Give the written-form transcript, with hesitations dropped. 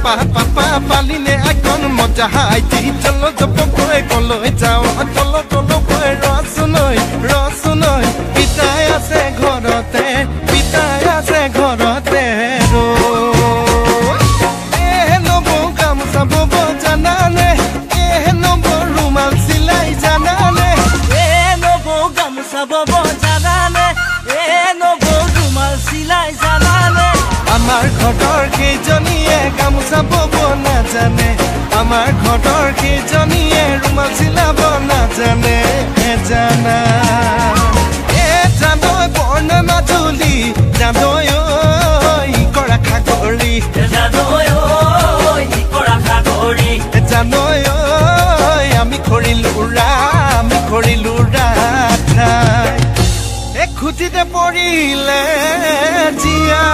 papa পালিনে icon মজা হাইতি চলো জপকৈ কলৈ যাও চলো চলো কৈ ৰচুনৈ পিতাই আছে ঘৰতে নব গামোচা বব জানানে নব ৰুমাল চিলাই জানানে নব গামোচা বব জানানে নব ৰুমাল চিলাই জানানে আমাৰ ঘৰৰ কেইজনীয়ে গামোচা বব নাজানে আমাৰ ঘৰৰ কেইজনীয়ে ৰুমাল চিলাব নাজানে জানা জানৈ বৰ্ণ মাজুলী জানৈ কৰা খাগৰি জানৈ আমি কৰিলো ৰাঠাই খুটিতে পৰিলে জিয়া